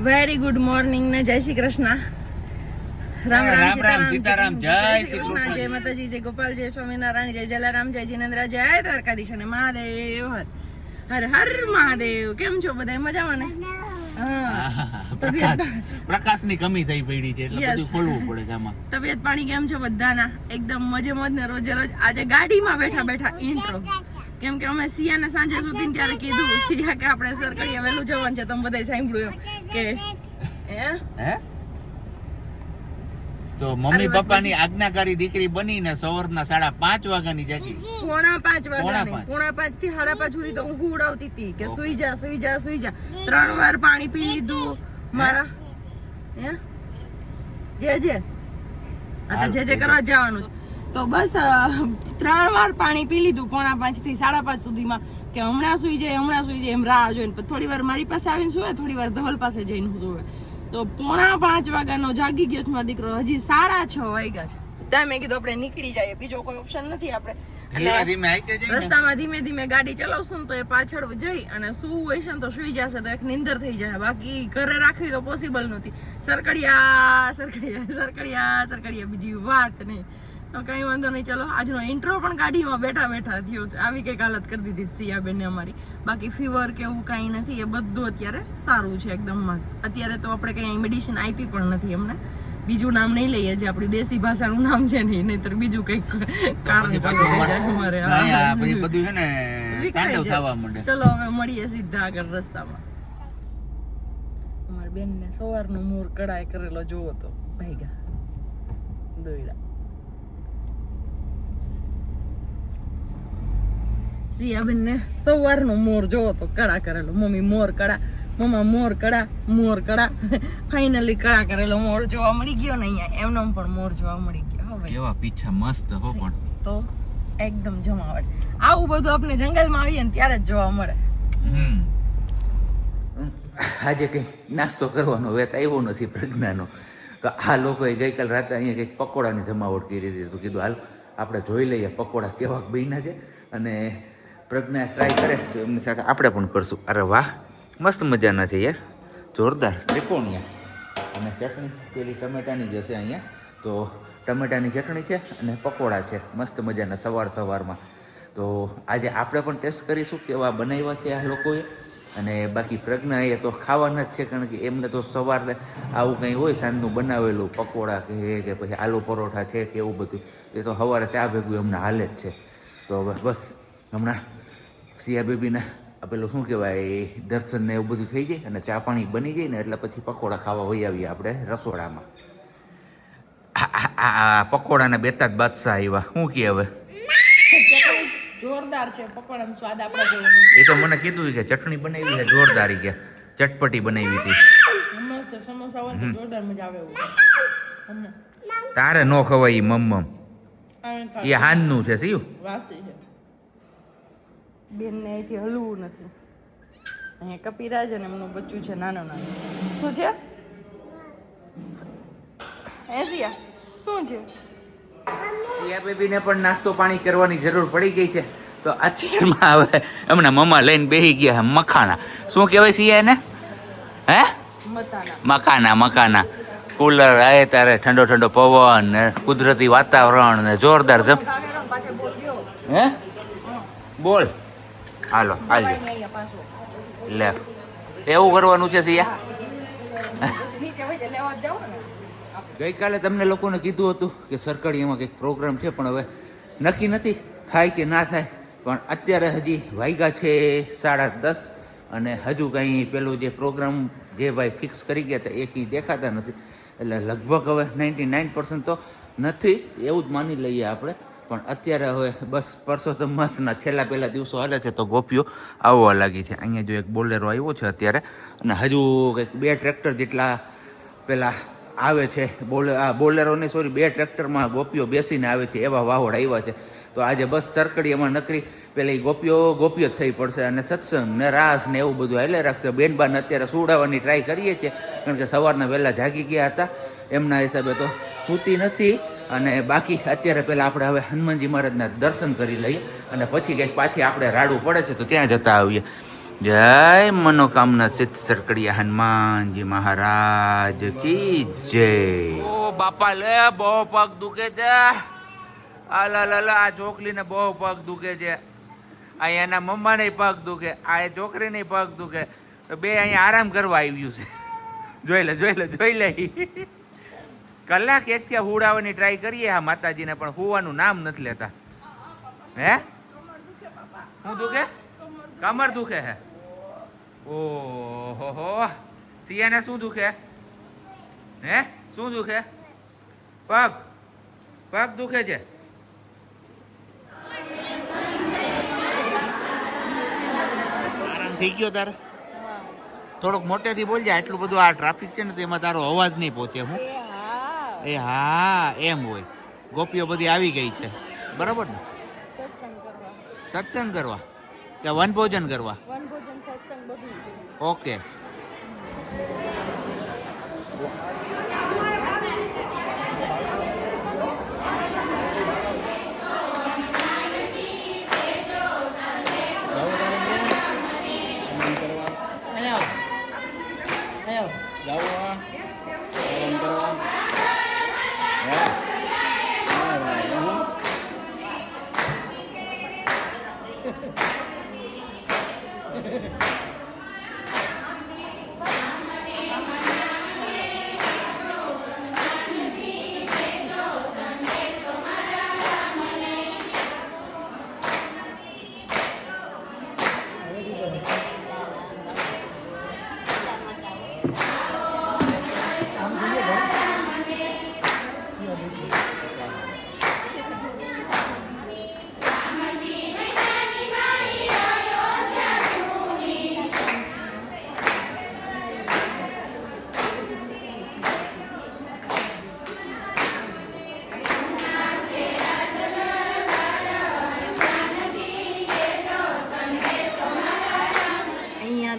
Very good morning ને જય શ્રી કૃષ્ણ. રામ રામ સીતારામ, જય શ્રી કૃષ્ણ, જય માતાજી, જય ગોપાલ, જય સ્વામિનારાયણ, જય જલારામ, જય જીનેન્દ્ર, જય દ્વારકાધીશ અને મહાદેવ હર હર મહાદેવ. કેમ છો બધા? મજામાં ને? પ્રકાશ ની કમી થઈ પડી છે એટલે બધું ખોલવું પડે છે આમાં. તબિયત પાણી કેમ છે બધાના? એકદમ મજે મોજ ને રોજે રોજ. આજે ગાડીમાં બેઠા બેઠા ઇન્ટ્રો, કેમ કે અમે સિયાને સાંજે સુધી ત્યારે કીધું સિયા કે આપણે સરકડીએ વહેલું જવાનું છે. તમે બધાય સાંભળ્યું કે હે તો મમ્મી પપ્પાની આજ્ઞાકારી દીકરી બનીને સવારના 5:30 વાગ્યાની જાગી. 4:45 વાગ્યાની 4:45 થી 5:30 સુધી તો હું ઉડાવતી હતી કે સુઈ જા સુઈ જા સુઈ જા. 3 વાર પાણી પી લીધું મારા. હે જે કરવા જવાનું છે તો બસ 3 વાર પાણી પી લીધું 4:45 થી 5:30 સુધીમાં કે હમણાં સુઈ જાય એમ રાહ જોઈને. થોડી વાર મારી પાસે આવીને સુવે, થોડી વાર ધવલ પાસે જઈને સુવે. તો 4:45 વાગ્યાનો જાગી ગયો છે મારો દીકરો. હજી 6:30 વાગ્યા છે. ત્યાં મેં કીધું આપણે નીકળી જઈએ, બીજો કોઈ ઓપ્શન નથી આપણે. રસ્તામાં ધીમે ધીમે ગાડી ચલાવશું ને તો એ પાછળ જઈ અને સુવું હોય છે ને તો સુઈ જશે તો એક નીંદર થઈ જાય. બાકી ઘરે રાખવી તો પોસિબલ નથી. સરકડિયા બીજી વાત નહીં. તો કઈ વાંધો નહીં, ચલો આજનો ઇન્ટ્રો પણ ગાડીમાં બેઠા બેઠા થયો છે. આવી કઈક હાલત કરી દીધી સિયાબેનને અમારી. બાકી ફીવર કે એવું કઈ નથી, એ બધું અત્યારે સારું છે, એકદમ મસ્ત. અત્યારે તો આપણે કઈ મેડિસિન આપી પણ નથી એમને. બીજું નામ નહીં લઈએ, જે આપણી દેશી ભાષાનું નામ છે ને, નહીતર બીજું કઈક કારણ બધું છે ને તાંડવ થવા માંડે. ચલો હવે મળીએ સીધા આગળ રસ્તામાં. અમારી બેન ને સવારનો મોર કડાય કરેલો જોવો તો ભાઈગા દોયડા. સિયાબેન ને સવારનો મોર જોવો તો કડા કરેલો. મમ્મી મોર કડા, મમ્મા મોર કડા. ફાઇનલી કડા કરેલો મોર જોવા મળી ગયો ને અહીંયા. એમનો પણ મોર જોવા મળી ગયો. હવે કેવા પીછા મસ્ત હો, પણ તો એકદમ જમાવટ. આવું બધું આપણે જંગલમાં આવીએ ને ત્યારે જ જોવા મળે. આજે કઈ નાસ્તો કરવાનો વેત આવ્યો નથી પ્રજ્ઞાનો. તો આ લોકોએ ગઈકાલ રાતે અહીંયા કંઈક પકોડાની જમાવટ કરી દીધી. તો કીધું હાલ આપણે જોઈ લઈએ પકોડા કેવા બન્યા છે. અને પ્રજ્ઞા ટ્રાય કરે તો એમની સાથે આપણે પણ કરશું. અરે વાહ, મસ્ત મજાના છે યાર, જોરદાર ત્રિકોણિયા. અને ચટણી પેલી ટમેટાની જ હશે અહીંયા. તો ટમેટાની ચટણી છે અને પકોડા છે મસ્ત મજાના સવારમાં. તો આજે આપણે પણ ટેસ્ટ કરીશું કેવા બનાવ્યા છે આ લોકોએ. અને બાકી પ્રજ્ઞા એ તો ખાવાના જ છે, કારણ કે એમને તો સવારે આવું કંઈ હોય સાંજનું બનાવેલું પકોડા કે પછી આલુ પરોઠા છે કે એવું બધું, એ તો સવારે ચા ભેગું એમને હાલે જ છે. તો બસ હમણાં સિયા બેબીના પેલું શું કહેવાય દર્શન ને એવું બધું થઈ જાય અને ચા પાણી બની જાય ને એટલે પછી પકોડા ખાવા વહી આવીએ આપણે રસોડામાં. પકોડાને બેતાજ બાદશાહ આવ્યા. શું કે હવે જોરદાર છે પકોડાનો સ્વાદ આપણે જોવો. એ તો મને કીધું કે ચટણી બનાવી છે જોરદાર, કે ચટપટી બનાવી હતી. મસ્ત સમોસા હોય તો જોરદાર મજા આવે એવું. તારે નો ખવાય મમ્મ, એ હાનનું છે સીયું વાસી છે. બેન ને અહીંથી હલવું નથી. અહીંયા કપિરાજ અને એમનું બચ્ચું છે નાનું. શું છે એસિયા? શું છે? સિયા બેબીને પણ નાસ્તો પાણી કરવાની જરૂર પડી ગઈ છે. તો અત્યારમાં હવે એમના મમ્મા લઈને બેસી ગયા મખાના. શું કહેવાય સિયા એને? હે મખાના. કુલર આવે ત્યારે ઠંડો પવન ને કુદરતી વાતાવરણ ને જોરદાર જમ. હે બોલ હાલો લે એવું કરવાનું છે સિયા. ગઈકાલે તમને લોકોને કીધું હતું કે સરકારીમાં કંઈક પ્રોગ્રામ છે, પણ હવે નક્કી નથી થાય કે ના થાય. પણ અત્યારે હજી વાગ્યા છે 10:30 અને હજુ કંઈ પેલું જે પ્રોગ્રામ જે ભાઈ ફિક્સ કરી ગયા હતા એ કંઈ દેખાતા નથી. એટલે લગભગ હવે 99% તો નથી એવું જ માની લઈએ આપણે. પણ અત્યારે હવે બસ પરસોત્તમ માસના પહેલા દિવસો હાલે છે તો ગોપીઓ આવવા લાગી છે. અહીંયા જો એક બોલેરો આવ્યો છે અત્યારે, અને હજુ કંઈક 2 ટ્રેક્ટર જેટલા પેલા આવે છે. બોલેરોને 2 ટ્રેક્ટરમાં ગોપીઓ બેસીને આવે છે એવા વાહોડ આવ્યા છે. તો આજે બસ સરકડીયામાં નકરી પેલી ગોપીઓ જ થઈ પડશે. અને સત્સંગ ને રાસ ને એવું બધું હાલે રાખશે. બેનબાને અત્યારે સુડાવવાની ટ્રાય કરીએ છીએ, કારણ કે સવારના વહેલા જાગી ગયા હતા. એમના હિસાબે તો સૂતી નથી. અને બાકી અત્યારે પહેલાં આપણે હવે હનુમાનજી મહારાજના દર્શન કરી લઈએ અને પછી કંઈક પાછી આપણે રાડું પડે છે તો ત્યાં જતા આવીએ. જય મનોકામના સિદ્ધ સરકડિયા હનુમાનજી મહારાજ કી જય. ઓ બાપા લે બહુ પગ દુખે છે. આ છોકરીને બહુ પગ દુખે છે. આ એના મમ્માને પગ દુખે, આ છોકરીને પગ દુખે. તો બે અહીંયા આરામ કરવા આવ્યું છે. જોઈ લે કલાક એક ત્યાં હુડાવાની ટ્રાય કરીએ આ માતાજીને, પણ હુવાનું નામ નથી લેતા. હે શું દુખે? કમર દુખે હે? ઓહો સિયાને શું દુખે? હે શું દુખે? પગ દુખે છે. આરામ થઈ ગયો તારે? થોડોક મોટેથી બોલજે. આટલું બધું આ ટ્રાફિક છે ને તેમાં તારો અવાજ નહીં પહોંચે. હું એ હા એમ હોય. ગોપીઓ બધી આવી ગઈ છે બરાબર ને? સત્સંગ કરવા કે વનભોજન કરવા? ઓકે.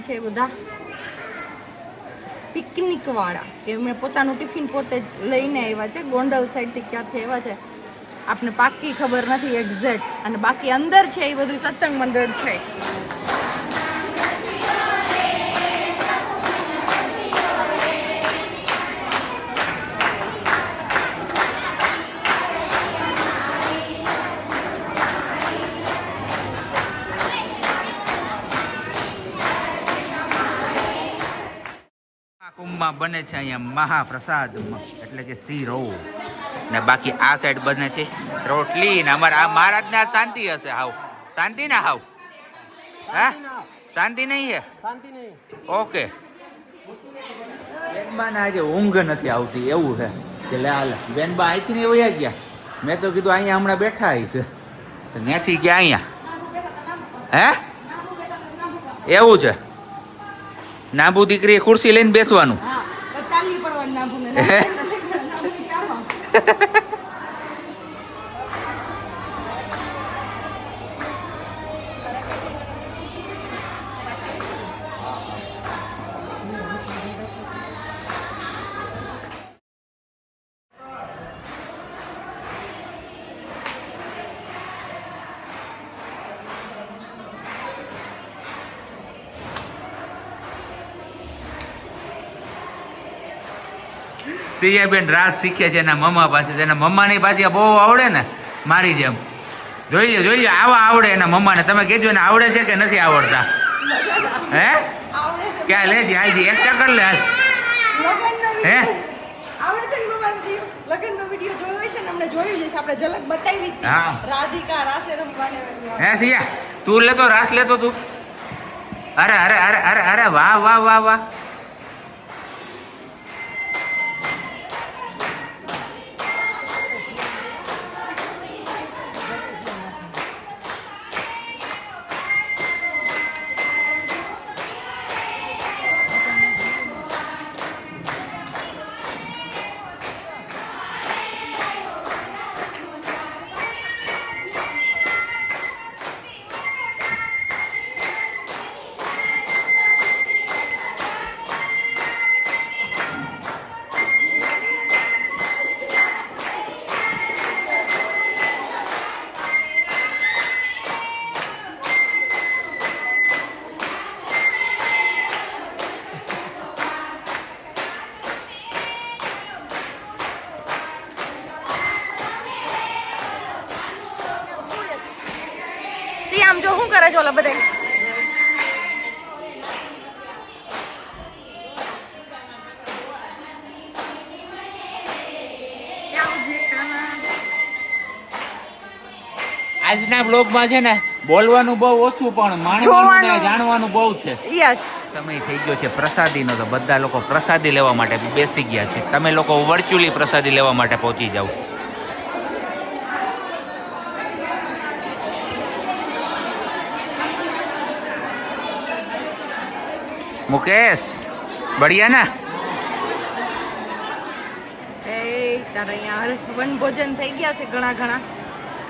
છે બધા પિકનિક વાળા કે મેં પોતાનું ટિફિન પોતે જ લઈને આવ્યા છે. ગોંડલ સાઈડ થી ક્યાંથી આવ્યા છે આપને પાક્કી ખબર નથી એક્ઝેક્ટ. અને બાકી અંદર છે એ બધું સત્સંગ મંડળ છે. કુંભમાં બને છે અહીંયા મહાપ્રસાદ, એટલે કે શીરો. ને બાકી આ સાઈડ બને છે રોટલી. ને અમારા આ મહારાજને આ શાંતિ હશે. હાવ શાંતિ ના? હાવ હા શાંતિ નહીં હે? ઓકે. બેનબા ને આજે ઊંઘ નથી આવતી એવું છે કે લે હાલ બેનબા અહીંથી ને વયા ગયા. મેં તો કીધું અહીંયા હમણાં બેઠા છે, ત્યાંથી ગયા અહીંયા. હે એવું છે? નાબુ દીકરી ખુરશી લઈને બેસવાનું. સિયાબેન રાસ શીખે છે એના મમ્મા પાસે. એના મમ્માની પાસે બહુ આવડે ને મારી જેમ. જોઈએ આવા આવડે એના મમ્માને. તમે કહેજો ને આવડે છે કે નથી આવડતા? હે ક્યાં લેજી હાલજી એક ચક્કર લે હાલ. હે હે સિયા તું લેતો રાસ લેતો તું? અરે અરે અરે અરે અરે વાહ વાહ વાહ વાહ. જો શું કરે છે ઓલા બધા આજના બ્લોગમાં છે ને બોલવાનું બહુ ઓછું પણ માણવાનું ને જાણવાનું બહુ છે. યસ સમય થઈ ગયો છે પ્રસાદીનો, તો બધા લોકો પ્રસાદી લેવા માટે બેસી ગયા છે. તમે લોકો વર્ચ્યુઅલી પ્રસાદી લેવા માટે પહોંચી જાઓ. મુકેશ બઢિયા ના તારે અહીંયા વનભોજન થઈ ગયા છે.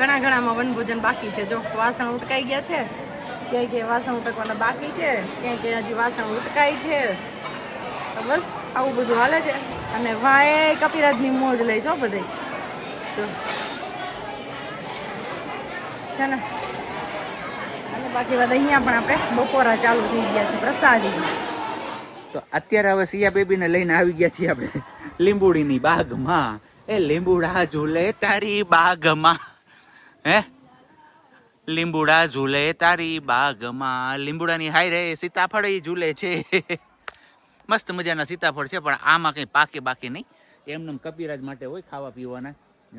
ઘણામાં વનભોજન બાકી છે. જો વાસણ ઉટકાઈ ગયા છે, ક્યાંય વાસણ ઉટકવાના બાકી છે, ક્યાંય હજી વાસણ ઉટકાય છે. તો બસ આવું બધું હાલે છે. અને વાય કપિરાજની મોજ લે છો બધે છે ને. અને બાકી બધા અહીંયા પણ આપણે બપોરા ચાલુ થઈ ગયા છે પ્રસાદી. તો અત્યારે હવે સિયા બેબીને લઈને આવી ગયા છીએ આપણે લીંબુડીની બાગમાં. એ લીંબુડા ઝૂલે તારી બાગમાં, હે લીંબુડા ઝૂલે તારી બાગમાં. લીંબુડાની હાય રે સીતાફળ ઝૂલે છે. મસ્ત મજાના સીતાફળ છે, પણ આમાં કઈ પાકે બાકી નહીં. એમને કપિરાજ માટે હોય ખાવા પીવાના.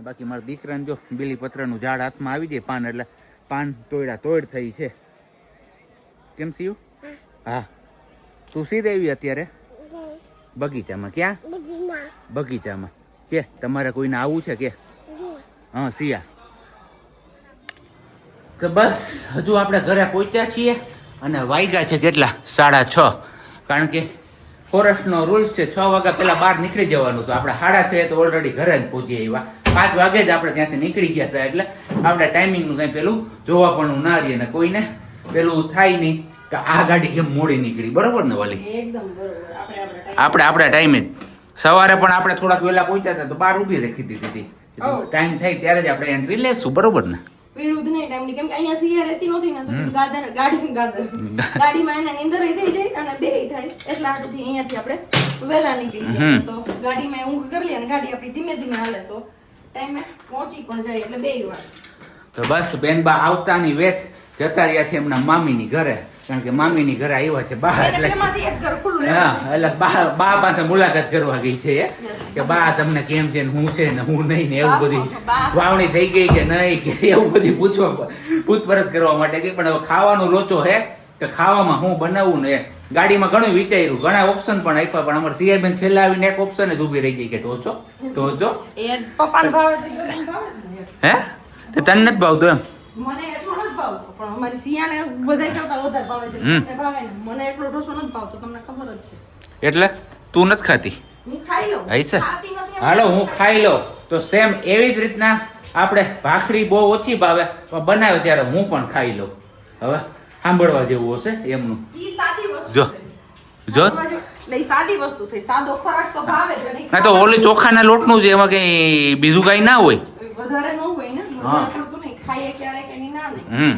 બાકી મારા દીકરાને જો બીલીપત્રનું ઝાડ હાથમાં આવી જાય પાન, એટલે પાન તોડ થઈ છે. કેમ સીયું? હા તું સીધ આવી અત્યારે બગીચામાં? ક્યાં બગીચામાં? કે તમારે કોઈને આવું છે કે? હા સિયા. તો બસ હજુ આપણે ઘરે પહોંચ્યા છીએ અને વાગ્યા છે કેટલા 6:30. કારણ કે ફોરેસ્ટનો રૂલ્સ છે 6 વાગ્યા પહેલા બહાર નીકળી જવાનું. તો આપણે 6:30 તો ઓલરેડી ઘરે જ પહોંચી આવ્યા. 5 વાગે જ આપણે ત્યાંથી નીકળી ગયા હતા, એટલે આપણે ટાઈમિંગનું કંઈ પેલું જોવા પણ ના રહીએ ને કોઈને પેલું થાય નહીં કે આ ગાડી કેમ મોડી નીકળી. બરોબર ને વાલી? એકદમ બરોબર. આપણા ટાઈમે જ સવારે પણ આપણે થોડાક વહેલા પહોંચ્યા હતા તો બહાર ઊભી રાખી દીધી હતી. ટાઈમ થાય ત્યારે જ આપણે એન્ટ્રી લેશું. બરોબર ને? વિરુદ્ધ નહીં ટાઈમની, કેમ કે અહીંયા સિયા રહેતી નથી ને, તો ગાડીમાં એના નીંદર થઈ જાય અને બે થાય, એટલે આટલું અહીંયાથી આપણે વહેલા નીકળી જાય. તો ગાડીમાં ઊંઘ કરી લે અને ગાડી આપણી ધીમે ધીમે હાલે તો ટાઈમે પહોંચી પણ જાય, એટલે બે વાર. તો બસ બેનબા આવતાની વેત જતા રહ્યા છે એમના મામીની ઘરે. કારણ કે મામીની ઘરે આવ્યા છે બા, એટલે હા, એટલે બા પાસે મુલાકાત કરવા ગઈ છે કે બા તમને કેમ છે ને હું છે ને હું નહીં ને એવું બધી વાવણી થઈ ગઈ કે નહીં કે એવું બધી પૂછપરછ કરવા માટે ગઈ. પણ હવે ખાવાનો લોચો હે કે ખાવામાં હું બનાવવું ને ગાડીમાં ઘણું વિચાર્યું, ઘણા ઓપ્શન પણ આપ્યા, પણ અમારે સિયાબેન છેલ્લા આવીને એક ઓપ્શન જ ઉભી રહી ગઈ કે ટોચો હે તને નથી ભાવતું એમ? મને એટલો નથી ભાવતો, પણ અમારી સિયાને બધાય કરતા વધારે ભાવે છે. મને ભાવે ને, મને એટલો ઢોસો નથી ભાવતો, તમને ખબર જ છે. એટલે તું નથી ખાતી? હું ખાઈ લઉં. ખાતી નથી. હાલો હું ખાઈ લઉં. તો સેમ એવી જ રીતના આપણે ભાખરી બહુ ઓછી ભાવે પણ બનાવે ત્યારે હું પણ ખાઈ લઉં. હવે સાંભળવા જેવું હશે એમનું. ઈ સાદી વસ્તુ જો જો લઈ સાદી વસ્તુ થઈ, સાદો ખોરાક તો ભાવે છે નહીં. ના તો ઓલી ચોખાના લોટનું જ, એમાં કઈ બીજું કઈ ના હોય. વધારે ન હોય ને, હા. ખાઈએ ક્યારે કઈ ના નહીં.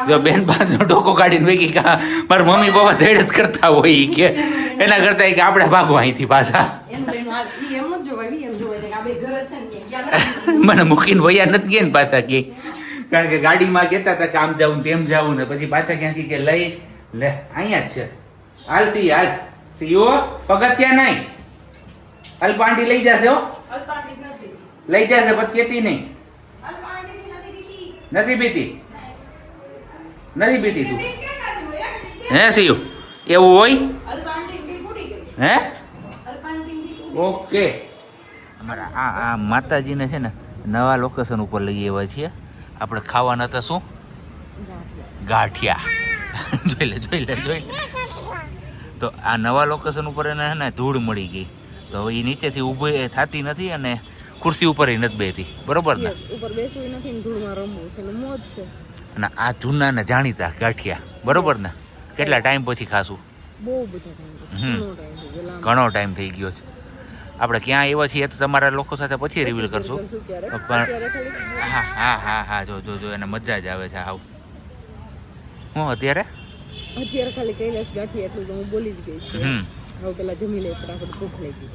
જો બેન બાજુ ડોકો કાઢીને વેગી કા મારા મમ્મી પપ્પા ધેડ જ કરતા હોય ઈ કે એના કરતા કે આપણે ભાગો અહીંથી પાછા. મને મૂકીને વયા નથી ગયા ને પાછા કે, કારણ કે ગાડીમાં કહેતા હતા કે આમ જાવું તેમ જાવું ને પછી પાછા ક્યાંથી કે લઈ લે અહીંયા જ છે. હાલ સી હાલ સીઓ પગથિયા નહીં, અલ્પાંડી લઈ જશે હો, લઈ જશે પછી કેતી નહીં. નથી પીતી તું? હે સીયુ એવું હોય? હે ઓકે. અમારા આ માતાજીને છે ને નવા લોકેશન ઉપર લઈ આવ્યા છીએ આપણે. ખાવાના હતા શું? ગાંઠિયા. જોઈ લે. તો આ નવા લોકેશન ઉપર એને છે ને ધૂળ મળી ગઈ, તો હવે એ નીચેથી ઊભી થતી નથી અને ખુરશી ઉપર નથી બેસતી. બરોબર ને? ઉપર બેસવું નથી ને ધૂળમાં રમવું છે, મોજ છે. અને આ જૂના ને જાણીતા ગાંઠિયા. બરોબર ને? કેટલા ટાઈમ પછી ખાશું? બહુ બધા ઘણો ટાઈમ થઈ ગયો છે. આપણે ક્યાં આવ્યા છીએ તો તમારા લોકો સાથે પછી રિવીલ કરશું. પણ હા જો એને મજા જ આવે છે. હાવ હું અત્યારે ખાલી કૈલાસ ગાંઠિયા એટલું તો હું બોલી જ ગઈ છું. હવે પેલા જમી લે, ફટાફટ ભૂખ લાગી.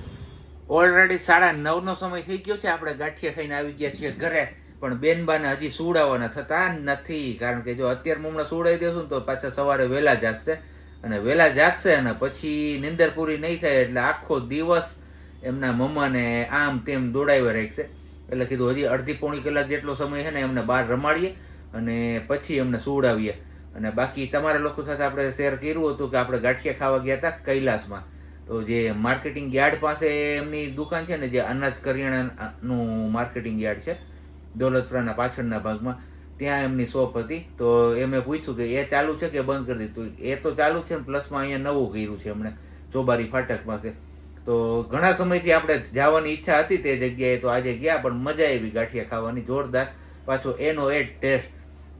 ઓલરેડી 9:30 નો સમય થઈ ગયો છે. આપણે ગાંઠિયા ખાઈને આવી ગયા છીએ ઘરે. પણ બેનબાને હજી સુવડાવવાના થતા નથી. કારણ કે જો અત્યારે હમણાં સુવડાવી દેશું ને તો પાછા સવારે વહેલા જાગશે, અને વહેલા જાગશે અને પછી નિંદર પૂરી નહીં થાય એટલે આખો દિવસ એમના મમ્માને આમ તેમ દોડાવ્યા રાખશે. એટલે કીધું હજી અડધી પોણી કલાક જેટલો સમય છે ને એમને બહાર રમાડીએ અને પછી એમને સુવડાવીએ. અને બાકી તમારા લોકો સાથે આપણે શેર કર્યું હતું કે આપણે ગાંઠિયા ખાવા ગયા હતા કૈલાસમાં. તો જે માર્કેટિંગ યાર્ડ પાસે એમની દુકાન છે ને, જે અનાજ કરિયાણાનું માર્કેટિંગ યાર્ડ છે દોલતપુરાના પાછળના ભાગમાં, ત્યાં એમની શોપ હતી. તો એ મેં પૂછ્યું કે એ ચાલુ છે કે બંધ કરી દીધું. એ તો ચાલુ છે ને પ્લસમાં અહીંયા નવું કર્યું છે એમણે ચોબારી ફાટક પાસે. તો ઘણા સમયથી આપણે જવાની ઈચ્છા હતી તે જગ્યાએ, તો આજે ગયા પણ મજા આવી ગાંઠિયા ખાવાની જોરદાર. પાછો એનો એ ટેસ્ટ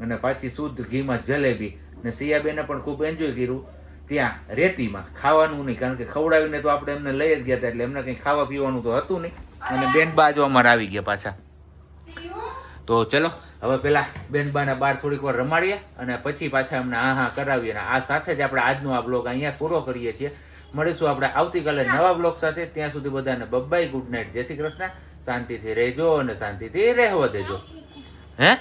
અને પાછી શુદ્ધ ઘીમાં જલેબી. ને સિયાબેને પણ ખૂબ એન્જોય કર્યું ત્યાં રેતીમાં, ખાવાનું નહીં, કારણ કે ખવડાવીને તો આપણે એમને લઈ જ ગયા હતા એટલે એમને કંઈ ખાવા પીવાનું તો હતું નહીં. અને બેન બાજુ અમારે આવી ગયા પાછા. તો ચલો હવે પેલા બેનબાને બહાર થોડીક વાર રમાડીએ અને પછી પાછા અમને હા કરાવીએ. અને આ સાથે જ આપણે આજનો આ બ્લોગ અહીંયા પૂરો કરીએ છીએ. મળીશું આપણે આવતીકાલે નવા બ્લોગ સાથે. ત્યાં સુધી બધાને બબ્બાઈ, ગુડ નાઇટ, જય શ્રી કૃષ્ણ. શાંતિથી રહેજો અને શાંતિથી રહેવા દેજો. હે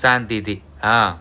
શાંતિથી. હા.